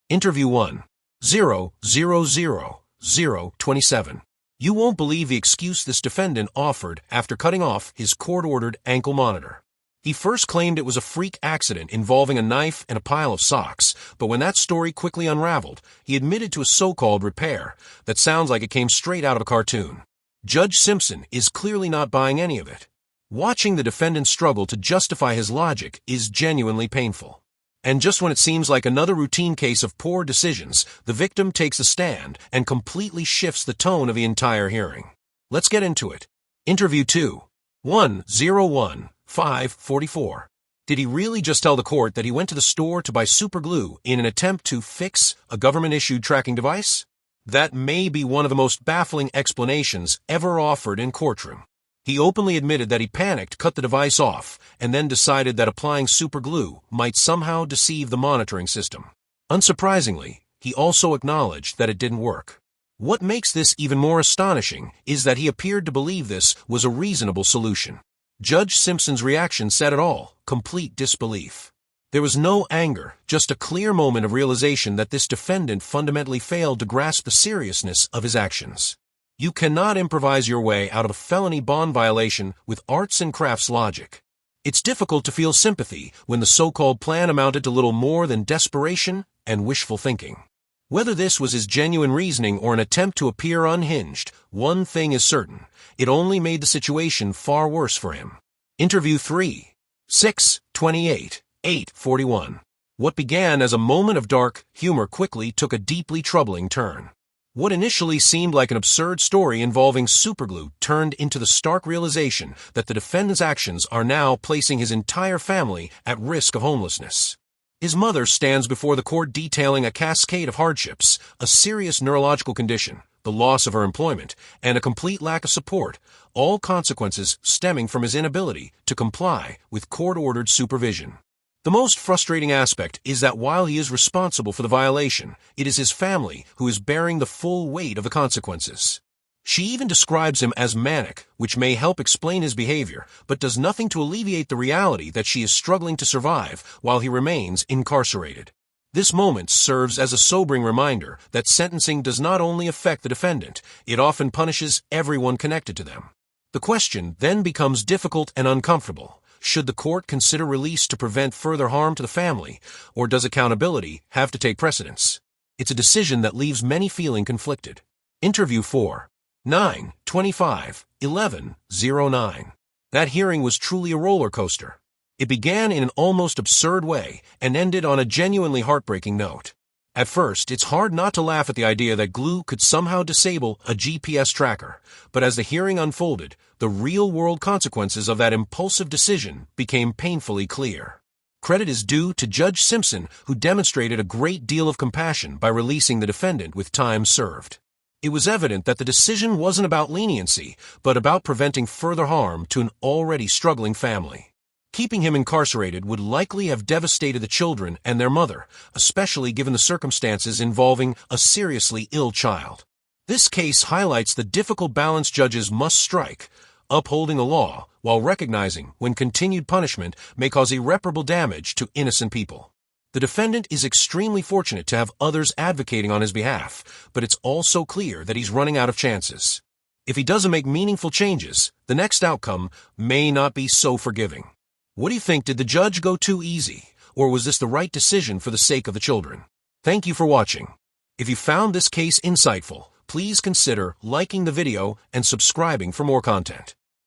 Interview 1. 00027. You won't believe the excuse this defendant offered after cutting off his court-ordered ankle monitor. He first claimed it was a freak accident involving a knife and a pile of socks, but when that story quickly unraveled, he admitted to a so-called repair that sounds like it came straight out of a cartoon. Judge Simpson is clearly not buying any of it. Watching the defendant struggle to justify his logic is genuinely painful. And just when it seems like another routine case of poor decisions, the victim takes a stand and completely shifts the tone of the entire hearing. Let's get into it. Interview 2. 101-544. Did he really just tell the court that he went to the store to buy super glue in an attempt to fix a government-issued tracking device? That may be one of the most baffling explanations ever offered in courtroom. He openly admitted that he panicked, cut the device off, and then decided that applying super glue might somehow deceive the monitoring system. Unsurprisingly, he also acknowledged that it didn't work. What makes this even more astonishing is that he appeared to believe this was a reasonable solution. Judge Simpson's reaction said it all: complete disbelief. There was no anger, just a clear moment of realization that this defendant fundamentally failed to grasp the seriousness of his actions. You cannot improvise your way out of a felony bond violation with arts and crafts logic. It's difficult to feel sympathy when the so-called plan amounted to little more than desperation and wishful thinking. Whether this was his genuine reasoning or an attempt to appear unhinged, one thing is certain: it only made the situation far worse for him. Interview 3. 6/28/841. What began as a moment of dark humor quickly took a deeply troubling turn. What initially seemed like an absurd story involving superglue turned into the stark realization that the defendant's actions are now placing his entire family at risk of homelessness. His mother stands before the court detailing a cascade of hardships: a serious neurological condition, the loss of her employment, and a complete lack of support, all consequences stemming from his inability to comply with court-ordered supervision. The most frustrating aspect is that while he is responsible for the violation, it is his family who is bearing the full weight of the consequences. She even describes him as manic, which may help explain his behavior, but does nothing to alleviate the reality that she is struggling to survive while he remains incarcerated. This moment serves as a sobering reminder that sentencing does not only affect the defendant, it often punishes everyone connected to them. The question then becomes difficult and uncomfortable. Should the court consider release to prevent further harm to the family, or does accountability have to take precedence? It's a decision that leaves many feeling conflicted. Interview 4. 9/25/11/09. That hearing was truly a roller coaster. It began in an almost absurd way and ended on a genuinely heartbreaking note. At first, it's hard not to laugh at the idea that glue could somehow disable a GPS tracker, but as the hearing unfolded, the real-world consequences of that impulsive decision became painfully clear. Credit is due to Judge Simpson, who demonstrated a great deal of compassion by releasing the defendant with time served. It was evident that the decision wasn't about leniency, but about preventing further harm to an already struggling family. Keeping him incarcerated would likely have devastated the children and their mother, especially given the circumstances involving a seriously ill child. This case highlights the difficult balance judges must strike, upholding the law while recognizing when continued punishment may cause irreparable damage to innocent people. The defendant is extremely fortunate to have others advocating on his behalf, but it's also clear that he's running out of chances. If he doesn't make meaningful changes, the next outcome may not be so forgiving. What do you think? Did the judge go too easy, or was this the right decision for the sake of the children? Thank you for watching. If you found this case insightful, please consider liking the video and subscribing for more content.